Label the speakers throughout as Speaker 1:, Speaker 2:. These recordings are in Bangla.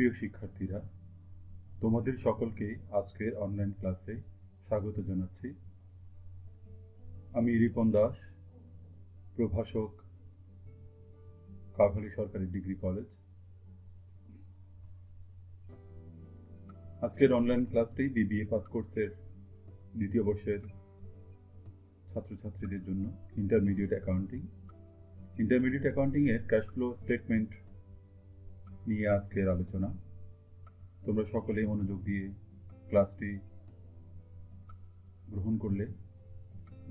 Speaker 1: সুপ্রিয় শিক্ষার্থীরা, তোমাদের সকলকে আজকের অনলাইন ক্লাসে স্বাগত জানাচ্ছি। আমি রিপন দাস, প্রভাষক, কাভালি সরকারি ডিগ্রি কলেজ। আজকের অনলাইন ক্লাসটি বিবিএ পাস কোর্সের দ্বিতীয় বর্ষের ছাত্রছাত্রীদের জন্য ইন্টারমিডিয়েট অ্যাকাউন্টিং এর ক্যাশ ফ্লো স্টেটমেন্ট নিয়ে আজকের আলোচনা। তোমরা সকলেই মনোযোগ দিয়ে ক্লাসটি গ্রহণ করলে,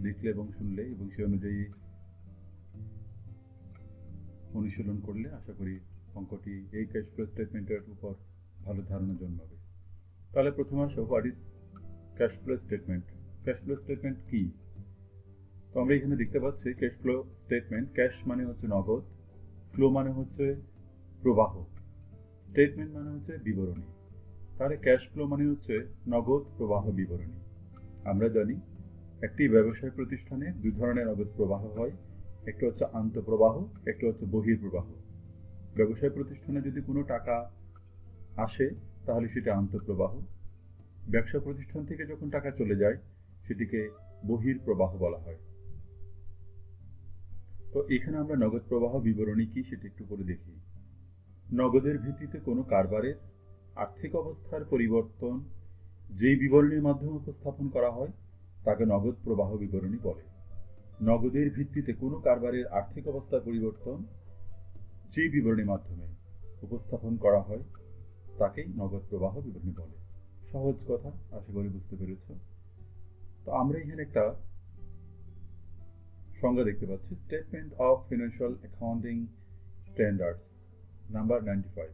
Speaker 1: দেখলে এবং শুনলে এবং সে অনুযায়ী অনুশীলন করলে আশা করি অঙ্কটি এই ক্যাশ ফ্লো স্টেটমেন্টের উপর ভালো ধারণা জন্মাবে। তাহলে প্রথমে আসো, what is cash flow statement? Cash flow statement কি? তো আমরা এখানে দেখতে পাচ্ছি ক্যাশ ফ্লো স্টেটমেন্ট। ক্যাশ মানে হচ্ছে নগদ, ফ্লো মানে হচ্ছে প্রবাহ, স্টেটমেন্ট মানে হচ্ছে বিবরণী। তাহলে ক্যাশ ফ্লো মানে হচ্ছে নগদ প্রবাহ বিবরণী। আমরা জানি একটি ব্যবসায় প্রতিষ্ঠানে দুই ধরনের নগদ প্রবাহ হয়, একটা হচ্ছে আন্তঃপ্রবাহ, একটা হচ্ছে বহির্প্রবাহ। ব্যবসায় প্রতিষ্ঠানে যদি কোনো টাকা আসে তাহলে সেটা আন্তঃপ্রবাহ। ব্যবসা প্রতিষ্ঠান থেকে যখন টাকা চলে যায় সেটিকে বহির্প্রবাহ বলা হয়। তো এখানে আমরা নগদ প্রবাহ বিবরণী কি সেটা একটু করে দেখি। নগদের ভিত্তিতে কোনো কারবারের আর্থিক অবস্থার পরিবর্তন যেই বিবরণীর মাধ্যমে উপস্থাপন করা হয় তাকে নগদ প্রবাহ বিবরণী বলে। নগদের ভিত্তিতে কোনো কারবারের আর্থিক অবস্থার পরিবর্তন যে বিবরণীর মাধ্যমে উপস্থাপন করা হয় তাকেই নগদ প্রবাহ বিবরণী বলে। সহজ কথা, আশা করি বুঝতে পেরেছ। তো আমরা এখানে একটা সংজ্ঞা দেখতে পাচ্ছি, statement of financial accounting standards number 95।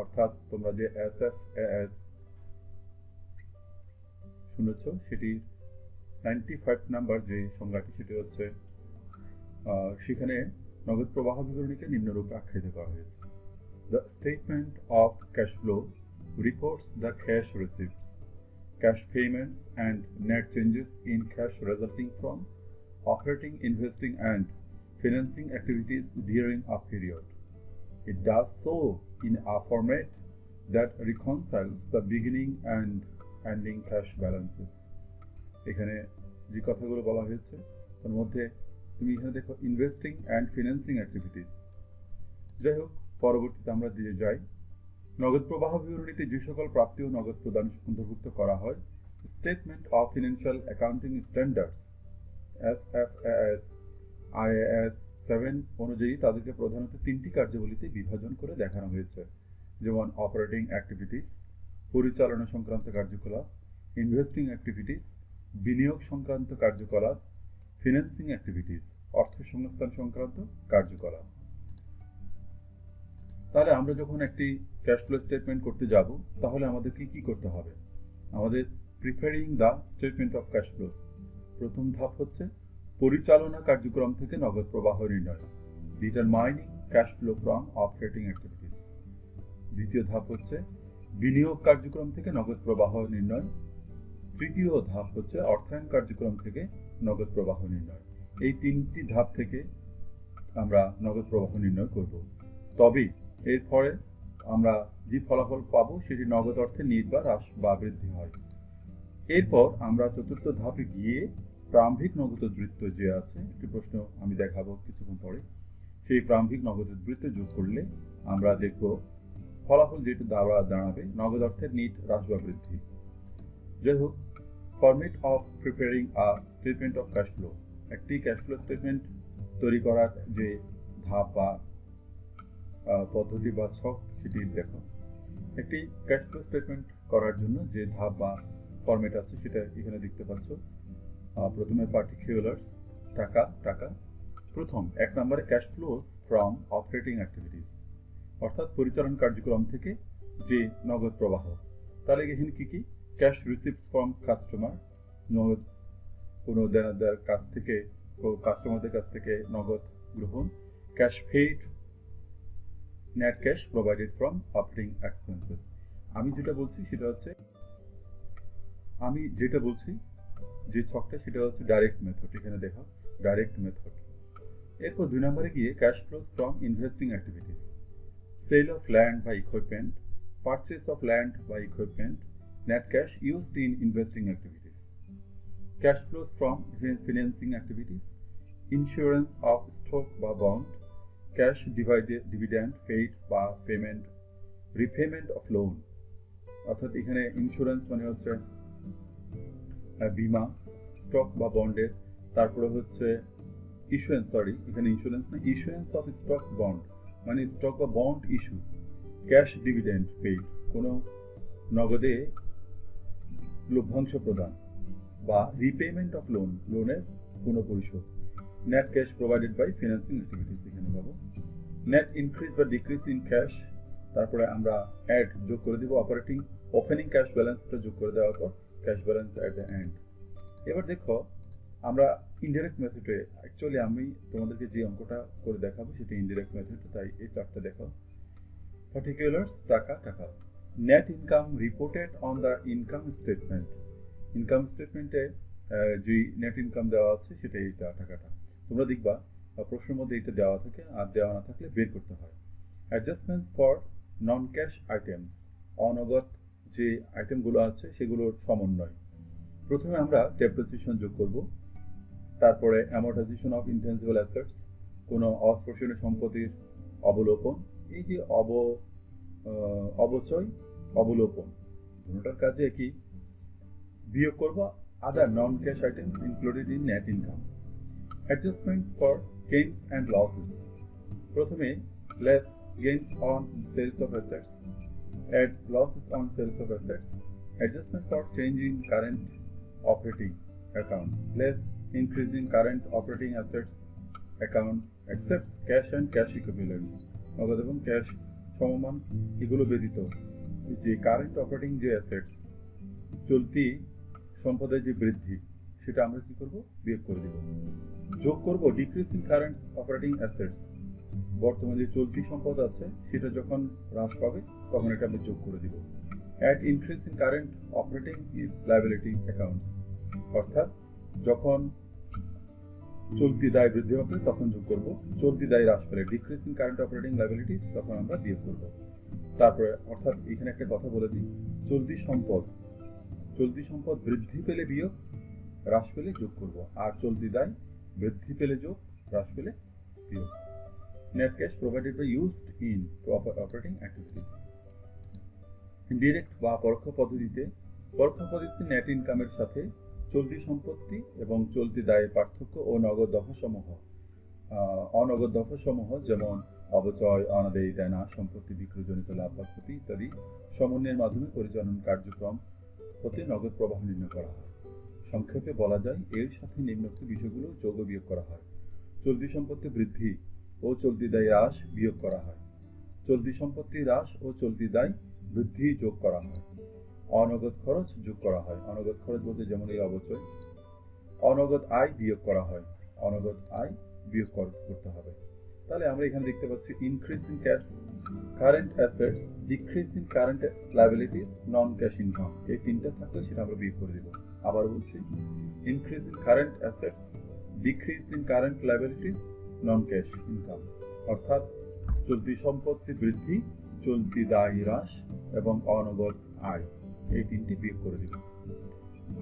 Speaker 1: অর্থাৎ তোমরা যে SFAS শুনেছ সেটির 95 নাম্বার যে সংজ্ঞাটি, সেটি হচ্ছে সেখানে নগদ প্রবাহ বিবরণীকে নিম্নরূপে আখ্যায়িত করা হয়েছে। The statement of cash flow reports the cash receipts, cash payments and net changes in cash resulting from operating, investing and financing activities during a period. It does so in a format that reconciles the beginning and ending cash balances. এখানে যে কথাগুলো বলা হয়েছে তার মধ্যে তুমি এখানে দেখো ইনভেস্টিং অ্যান্ড ফিন্যান্সিং অ্যাক্টিভিটিস। যাই হোক, পরবর্তীতে আমরা দিয়ে যাই। নগদ প্রবাহ বিবরণীতে যে সকল প্রাপ্তি ও নগদ প্রদান অন্তর্ভুক্ত করা হয়, statement of financial accounting standards SFAS IAS 7 অনুযায়ী তাদেরকে প্রধানত তিনটি কার্যাবলীতে বিভাজন করে দেখানো হয়েছে, যেমন অপারেটিং অ্যাক্টিভিটিস, পরিচালনা সংক্রান্ত কার্যকলাপ, ইনভেস্টিং অ্যাক্টিভিটিস, বিনিয়োগ সংক্রান্ত কার্যকলাপ, ফিন্যান্সিং অ্যাক্টিভিটিস, অর্থ সংস্থান সংক্রান্ত কার্যকলাপ। তাহলে আমরা যখন একটি ক্যাশ ফ্লো স্টেটমেন্ট করতে যাব তাহলে আমাদের কি করতে হবে? আমাদের preparing the statement of cash flows. প্রথম ধাপ হচ্ছে পরিচালনা কার্যক্রম থেকে নগদ প্রবাহ নির্ণয়, determining cash flow from operating activities. দ্বিতীয় ধাপ হচ্ছে বিনিয়োগ কার্যক্রম থেকে নগদ প্রবাহ নির্ণয়। তৃতীয় ধাপ হচ্ছে অর্থায়ন কার্যক্রম থেকে নগদ প্রবাহ নির্ণয়। এই তিনটি ধাপ থেকে আমরা নগদ প্রবাহ নির্ণয় করব। তবে এরপরে আমরা যে ফলাফল পাবো সেটি নগদ অর্থে নিট বা হ্রাস বা বৃদ্ধি হয়। এরপর আমরা চতুর্থ ধাপে গিয়ে প্রারম্ভিক নগদ উদ্বৃত্ত যে আছে, একটি প্রশ্ন আমি দেখাবো কিছুক্ষণ পরে, সেই প্রারম্ভিক নগদ উদ্বৃত্ত যোগ করলে আমরা দেখব ফলাফল যেটা দাঁড়াবে নগদ অর্থের নিট হ্রাস বা বৃদ্ধি। যাই হোক, format of preparing a statement of cash flow. একটি ক্যাশ ফ্লো স্টেটমেন্ট তৈরি করার যে ধাপ বা পদ্ধতি বা ছক সেটি দেখো। একটি ক্যাশ ফ্লো স্টেটমেন্ট করার জন্য যে ধাপ বা ফরম্যাট আছে সেটা এখানে দেখতে পাচ্ছ। প্রথমে পার্টিকুলার্স, টাকা। প্রথম 1 নম্বরে cash flows from operating activities, অর্থাৎ পরিচালন কার্যক্রম থেকে যে নগদ প্রবাহ। তাহলে এখানে কি? ক্যাশ রিসিপ্টস ফ্রম কাস্টমার, নগদ কোনো দেনাদার কাছ থেকে, কাস্টমারদের কাছ থেকে নগদ গ্রহণ। Cash paid, net cash provided from operating expenses. আমি যেটা বলছি যে ছকটা সেটা হচ্ছে ডাইরেক্ট মেথড। এখানে দেখো ডাইরেক্ট মেথড। এরপর 2 নম্বরে গিয়ে cash flows from investing activities, sale of land বা equipment, purchase of land by equipment, net cash used in investing activities, cash flows from financing activities, insurance of stock বা bond, cash dividend paid বা payment, repayment of loan, অর্থাৎ এখানে ইন্স্যুরেন্স মানে হচ্ছে বীমা, স্টক বা বন্ডের, তারপরে হচ্ছে এখানে ইন্স্যুরেন্স না, ইস্যুয়েন্স অফ স্টক বন্ড মানে স্টক বা bond issue, cash dividend paid কোনো নগদে লভ্যাংশ প্রদান বা রিপেমেন্ট অফ লোনের পুনঃপরিশোধ, net cash provided by financing activities এখানে পাবো, নেট ইনক্রিজ বা ডিক্রিজ ইন ক্যাশ, তারপরে আমরা অ্যাড যোগ করে দিব ওপেনিং ক্যাশ ব্যালেন্সটা যোগ করে দেওয়ার পর cash balance at the and. এবার দেখো আমরা ইনডিরেক্ট মেথডে, অ্যাকচুয়ালি আমি তোমাদেরকে যে অঙ্কটা করে দেখাবো সেটা ইনডিরেক্ট মেথড, তাই এই চারটা দেখো। পার্টিকুলার্স টাকা, net income reported on the income statement, income স্টেটমেন্টে যে নেট ইনকাম দেওয়া আছে সেটা এইটা টাকাটা, তোমরা দেখবা প্রশ্নের মধ্যে এটা দেওয়া থাকে, আর দেওয়া না থাকলে বের করতে হয়। Adjustments for non cash items, অনগদ যে আইটেমগুলো আছে সেগুলোর সমন্বয়। প্রথমে আমরা ডেপ্রিসিয়েশন যোগ করব, তারপরে অ্যামortization অফ ইনটেনজিবল অ্যাসেটস, কোনো অস্পর্শনীয় সম্পত্তির অবলোপন, এই যে অবচয় অবলোপন দুটোটার কাজে একই, বিয়োগ করব other non cash items included in net income. Adjustments for gains and losses, প্রথমে less gains on sales of assets, add losses on sales of assets, adjustment for change in current operating accounts, less increase in current operating assets accounts, except cash and cash equivalents, নগদ এবং ক্যাশ সমমান এগুলো ব্যতীত যে কারেন্ট অপারেটিং যে অ্যাসেটস, চলতি সম্পদের যে বৃদ্ধি সেটা আমরা কি করব, বিয়োগ করে দেব। যোগ করব decrease in current operating assets, বর্তমানে যে চলতি সম্পদ আছে সেটা যখন হ্রাস পাবে তখন এটা আমি যোগ করে দিব। At increase in current operating liability accounts, অর্থাৎ যখন চলতি দায় বৃদ্ধি পাবে তখন যোগ করব, চলতি দায় হ্রাস পেলে decrease in current operating liabilities তখন আমরা বিয়োগ করব। তারপরে অর্থাৎ এখানে একটা কথা বলে দিই, চলতি সম্পদ বৃদ্ধি পেলে বিয়োগ, হ্রাস পেলে যোগ করব, আর চলতি দায় বৃদ্ধি পেলে যোগ, হ্রাস পেলে বিয়োগ। Net cash provided by used in operating activities. Indirect বা পরোক্ষ পদ্ধতিতে নেট ইনকামের সাথে চলতি সম্পত্তি এবং চলতি দায়ের পার্থক্য ও অনগদ দফাসমূহ যেমন অবচয়, অনাদায়ী দেনা, সম্পত্তি বিক্রয়জনিত লাভ বা ক্ষতি ইত্যাদি সমন্বয়ের মাধ্যমে পরিচালন কার্যক্রম হতে নগদ প্রবাহ নির্ণয় করা হয়। সংক্ষেপে বলা যায় এর সাথে নিম্নোক্ত বিষয়গুলো যোগ ও বিয়োগ করা হয়। চলতি সম্পত্তি বৃদ্ধি ও চলতি দায় হ্রাস বিয়োগ করা হয়, চলতি সম্পত্তি হ্রাস ও চলতি দায় বৃদ্ধি যোগ করা হয়, অনগদ খরচ যোগ করা হয়, অনগদ খরচ বলতে যেমন এই অবচয়, অনগদ আয় বিয়োগ করা হয়, অনগদ আয় বিয়োগ করতে হবে। তাহলে আমরা এখানে দেখতে পাচ্ছি increase in cash current assets, decrease in current liabilities, non cash income, এই তিনটা থাকলে সেটা আমরা বিয়োগ করে দেব। আবার বলছি, increase in current assets, decrease in current liabilities, non cash income, অর্থাৎ চলতি সম্পত্তি বৃদ্ধি, চলতি দায় হ্রাস এবং অনগদ আয়, এই তিনটি বিয়োগ করে দিব।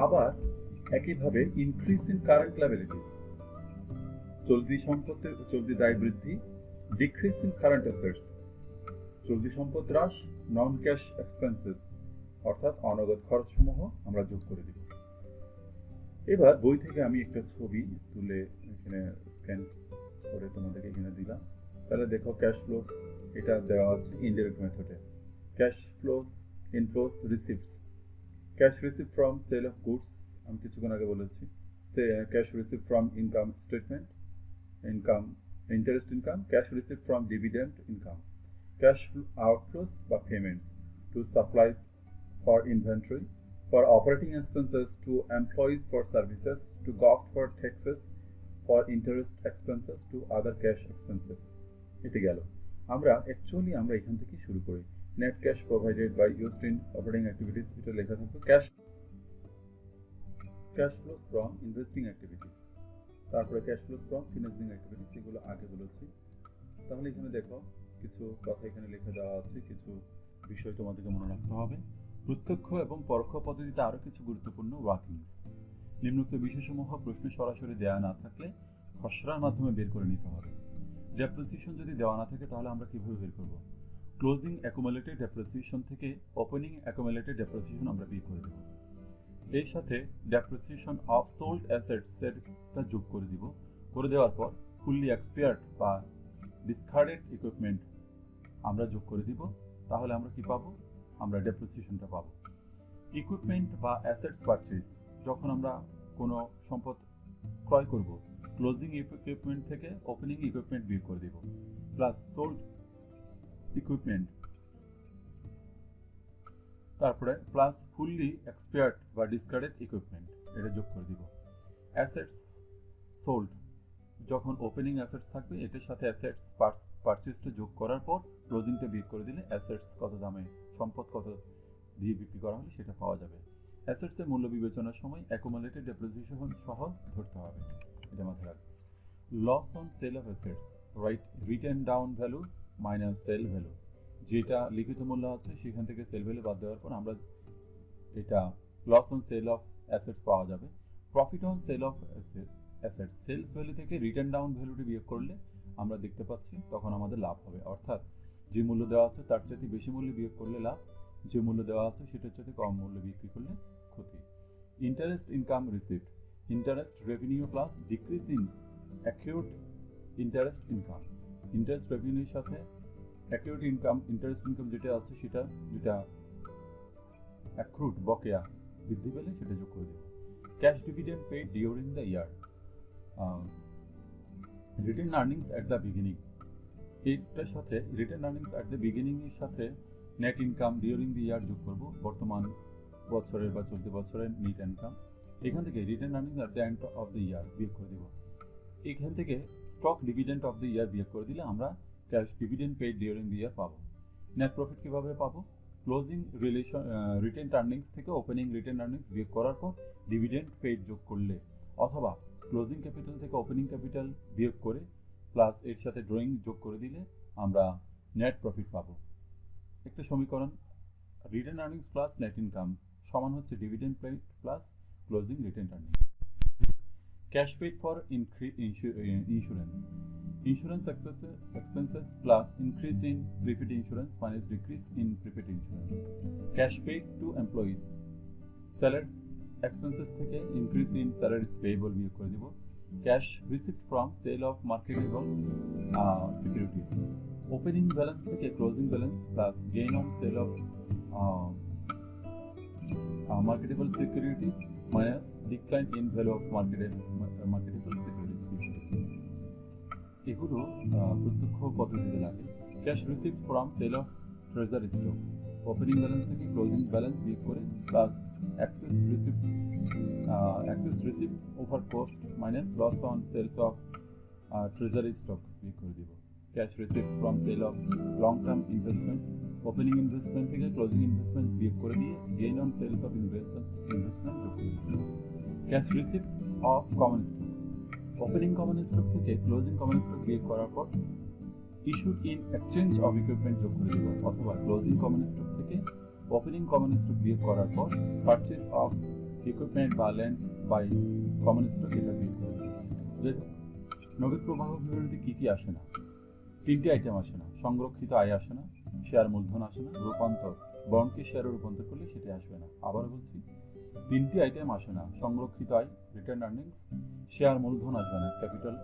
Speaker 1: আবার একইভাবে ইনক্রিজ ইন কারেন্ট লায়াবিলিটিস, চলতি দায় বৃদ্ধি, ডিক্রিজ ইন কারেন্ট অ্যাসেটস, চলতি সম্পদ হ্রাস, নন ক্যাশ এক্সপেন্সেস অর্থাৎ অনগদ খরচসমূহ আমরা যোগ করে দিব। এবার বই থেকে আমি একটা ছবি তুলে এখানে স্ক্যান করে তোমাদেরকে এখানে দিলাম। তাহলে দেখো ক্যাশ ফ্লোস এটা দেওয়া আছে ইনডিরেক্ট মেথডে। Cash flows, inflows, receives, cash receive from sale of goods আমি কিছুক্ষণ আগে বলেছি, cash receive from income statement, interest income, cash receive from dividend income, cash outflows বা payments to supplies for inventory, for operating expenses to employees for services, to GOFT for taxes, for interest expenses, to other cash expenses. এটা গেল। আমরা এখান থেকে শুরু করি। Net cash provided by used in operating activities, এটা লেখা থাকবে cash flows from investing activities, তারপরে cash flows from financing activities, এগুলো আগে বলেছি। তাহলে এখানে দেখো কিছু কথা এখানে লেখা দেওয়া আছে, কিছু বিষয় তোমাদেরকে মনে রাখতে হবে। প্রত্যক্ষ এবং পরোক্ষ পদ্ধতিতে আরও কিছু গুরুত্বপূর্ণ ওয়ার্কিংস। নিম্নোক্ত বিষয়সমূহ প্রশ্নে সরাসরি দেওয়া না থাকলে খসড়ার মাধ্যমে বের করে নিতে হবে। ডেপ্রিসিয়েশন যদি দেওয়া না থাকে তাহলে আমরা কিভাবে বের করব? ক্লোজিং অ্যাকুমুলেটেড ডেপ্রিসিয়েশন থেকে ওপেনিং অ্যাকুমুলেটেড ডেপ্রিসিয়েশন আমরা বের করে দেব। এর সাথে ডেপ্রিসিয়েশন অফ সোল্ড অ্যাসেটসটা যোগ করে দিব। করে দেওয়ার পর ফুললি এক্সপায়ার্ড বা ডিসকার্ডেড ইকুইপমেন্ট আমরা যোগ করে দিব। তাহলে আমরা কি পাবো? আমরা ডেপ্রিসিয়েশনটা পাবো। ইকুইপমেন্ট বা অ্যাসেটস পারচেজ, যখন আমরা কোনো সম্পদ ক্রয় করব, ক্লোজিং ইকুইপমেন্ট থেকে ওপেনিং ইকুইপমেন্ট বিয়োগ করে দিব, প্লাস সোল্ড ইকুইপমেন্ট, তারপরে প্লাস ফুললি এক্সপায়ার্ড বা ডিসকার্ডেড ইকুইপমেন্ট এটা যোগ করে দিব। অ্যাসেটস সোল্ড, যখন ওপেনিং অ্যাসেটস থাকবে এটার সাথে অ্যাসেটস পারচেজটা যোগ করার পর ক্লোজিংটা বিয়োগ করে দিলে অ্যাসেটস কত দামে, সম্পদ কত দিয়ে বিক্রি করা হলে সেটা পাওয়া যাবে। অ্যাসেটসের মূল্য বিবেচনার সময় অ্যাকুমুলেটেড ডেপ্রিসিয়েশন সহ ধরতে হবে, এটা মাথায় রাখবে। Loss on sale of assets, written down value minus sale value, যেটা লিখিত মূল্য আছে সেখান থেকে সেল ভ্যালু বাদ দেওয়ার পর আমরা এটা loss on sale of assets পাওয়া যাবে। Profit on sale of assets, sales value থেকে রিটেন ডাউন ভ্যালুটি বিয়োগ করলে আমরা দেখতে পাচ্ছি তখন আমাদের লাভ হবে। অর্থাৎ যে মূল্য দেওয়া আছে তার চাইতে বেশি মূল্য বিয়োগ করলে লাভ, যে মূল্য দেওয়া আছে সেটার চাইতে কম মূল্য বিক্রি করলে ক্ষতি। Interest income received, interest revenue plus decrease in accrued interest income, interest রেভিনিউর সাথে অ্যাকিউট ইনকাম, ইন্টারেস্ট ইনকাম যেটা আছে সেটা যেটা অ্যাক্রুড বকেয়া বৃদ্ধি পেলে সেটা যোগ করে দেব। Cash dividend paid during the year, retained earnings at the beginning, এটার সাথে retained earnings at the beginning এর সাথে net income during the year যোগ করব, বর্তমান বছরের বা চলতি বছরের নেট ইনকাম। এখান থেকে retained earnings at the end of the year বিয়োগ করে দেব। এখান থেকে stock dividend of the year বিয়োগ করে দিলে আমরা cash dividend paid during the year পাবো। নেট প্রফিট কিভাবে পাবো? ক্লোজিং রিটেন আর্নিংস থেকে ওপেনিং রিটেন আর্নিংস বিয়োগ করার পর ডিভিডেন্ড পেড যোগ করলে, অথবা ক্লোজিং ক্যাপিটাল থেকে ওপেনিং ক্যাপিটাল বিয়োগ করে প্লাস এর সাথে ড্রয়িং যোগ করে দিলে আমরা নেট প্রফিট পাবো। একটা সমীকরণ, retained earnings plus net income সমান হচ্ছে dividend paid plus closing retained earnings. Cash paid for insurance, insurance expenses plus increase in prepaid insurance minus decrease in prepaid insurance. Cash paid to employees, salaries expenses থেকে increase in salaries payable বিয়োগ করে দিব। Cash received from sale of marketable securities, opening balance থেকে closing balance plus gain on sale of marketable securities minus decline in value of marketable securities. এগুলো প্রত্যক্ষ পদ্ধতিতে লাগে। Cash received from sale of treasury stock, opening balance থেকে ক্লোজিং ব্যালেন্স বিয়োগ করে plus excess receives over cost minus loss on sales of treasury stock বিয়োগ করে দিব। Cash receives from sale of long term investment, opening investment থেকে ক্লোজিং ইনভেস্টমেন্ট বিয়োগ করে দিয়ে gain on sales of investment যোগ করে দিব। Cash receives of common stock, opening common stock থেকে ক্লোজিং কমন স্টক বিয়োগ করার পর issued in exchange of equipment যোগ করে দেব, অথবা ক্লোজিং কমন স্টক থেকে ওপেনিং কমন স্টক বিয়োগ করার পর পারচেজ অফ ইকুইপমেন্ট বা ল্যান্ড বাই কমন স্টক এটা বিয়োগ করে দেব। নগদ প্রবাহ বিবরণীতে কি কি আসে না? তিনটি আইটেম আসে না, সংরক্ষিত আয় আসে না, শেয়ার মূলধন আসে না, রূপান্তর বন্ডকে শেয়ারে রূপান্তর করলে সেটা আসবে না। আবার বলছি, তিনটি আইটেম আসে না, সংরক্ষিত আয় রিটার্ন আর্নিংস, শেয়ার মূলধন আসবে না ক্যাপিটাল,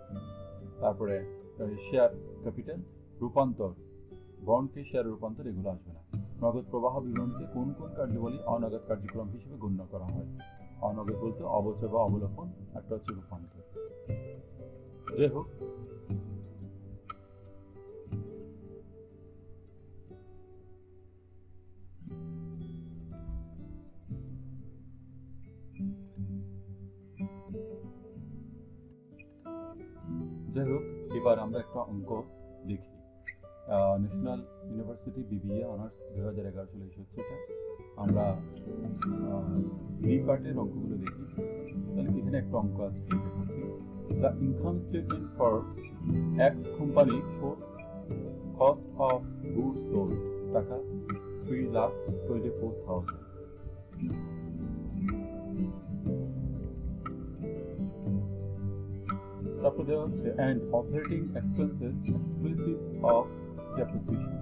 Speaker 1: তারপরে শেয়ার ক্যাপিটাল, রূপান্তর বন্ডকে শেয়ার রূপান্তর এগুলো আসবে না। নগদ প্রবাহ বিবরণীতে কোন কোন কার্যাবলী অনগদ কার্যক্রম হিসেবে গণ্য করা হয়? অনগদ বলতে অবচয় বা অবলোপন, একটা হচ্ছে রূপান্তর। যাই হোক, এবার আমরা একটা অঙ্ক দেখি। ন্যাশনাল ইউনিভার্সিটি বিবিএ অনার্স 2011 সালে এসেছে এটা। আমরা বি পার্টের অঙ্কগুলো দেখি। তাহলে এখানে একটা অঙ্ক আছে, দেখাচ্ছি। The income statement for X company shows cost of goods sold টাকা 3,24,000। তারপর দেওয়া হচ্ছে and operating expenses exclusive of depreciation।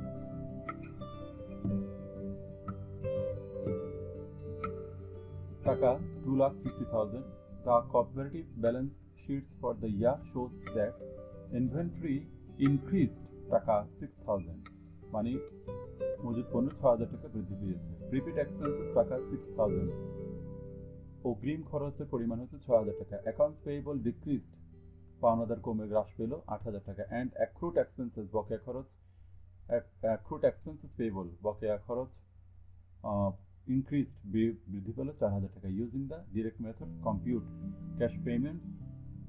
Speaker 1: টাকা 2,50,000। The cooperative balance sheets for the year shows that inventory increased টাকা 6,000, মানে মজুদ পণ্য 6,000 টাকা বৃদ্ধি পেয়েছে। প্রিপেড এক্সপেন্সেস টাকা 6,000। অগ্রিম খরচের পরিমাণ হচ্ছে 6,000 টাকা। অ্যাকাউন্টস পেয়েবল ডিক্রিজড, পাওনাদার কমে হ্রাস পেল 8,000 টাকা। অ্যান্ড অ্যাক্রুড এক্সপেন্সেস, বকেয়া খরচ, অ্যাক্রুড এক্সপেন্সেস পেয়েবল, বকেয়া খরচ increased, বৃদ্ধি পেল 4,000 টাকা। Using the direct method compute cash payments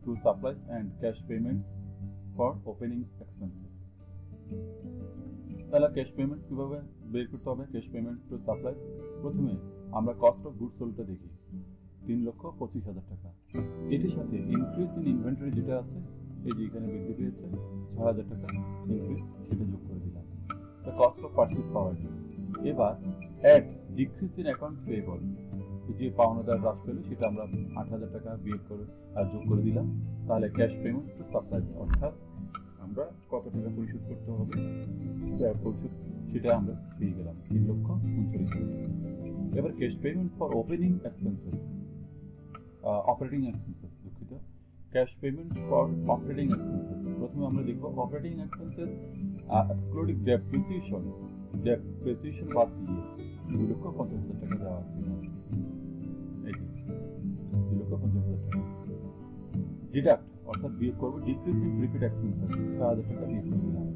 Speaker 1: to supplies and cash payments for opening expenses. তাহলে ক্যাশ পেমেন্টস কিভাবে বের করতে হবে? ক্যাশ পেমেন্টস টু সাপ্লাইস, প্রথমে আমরা কস্ট অফ গুডস সোল্ডটা দেখি, 3,25,000 টাকা। এটির সাথে ইনক্রিজ ইন ইনভেন্টরি যেটা আছে, এই যে এখানে বৃদ্ধি পেয়েছে 6,000 টাকা ইনক্রিজ, সেটা যোগ করে দিলাম। The cost of purchase power. এবার add decrease in accounts payable, যে পাওনাদার হ্রাস পেল সেটা আমরা 8,000 টাকা বিয়োগ করে আর যোগ করে দিলাম। তাহলে ক্যাশ পেমেন্ট টু সাপ্লাইস, অর্থাৎ আমরা কত টাকা পরিশোধ করতে হবে পরিশোধ, সেটা আমরা পেয়ে গেলাম 3,39,000 টাকা। এবার cash payments for opening expenses, operating expenses, দুঃখিত, cash payments for operating expenses. প্রথমে আমরা দেখব operating expenses excluding depreciation, depreciation বাদ দিয়ে 2,50,000 টাকা দেওয়া আছে। এই 2,50,000 টাকা ডিডাক্ট, অর্থাৎ বিয়োগ করবো ডিক্রিজ ইন প্রিপেড এক্সপেন্সেস, 6,000 টাকা বিয়োগ করে দিলাম।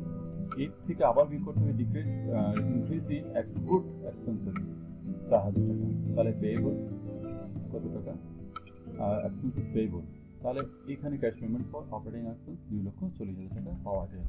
Speaker 1: এর থেকে আবার বিয়োগ করতে হবে decrease increase in accrued expenses, 4,000 টাকা। তাহলে পেয়েবল কত টাকা? Expenses payable. তাহলে এখানে cash payment for operating expense 2,40,000 টাকা পাওয়া গেল।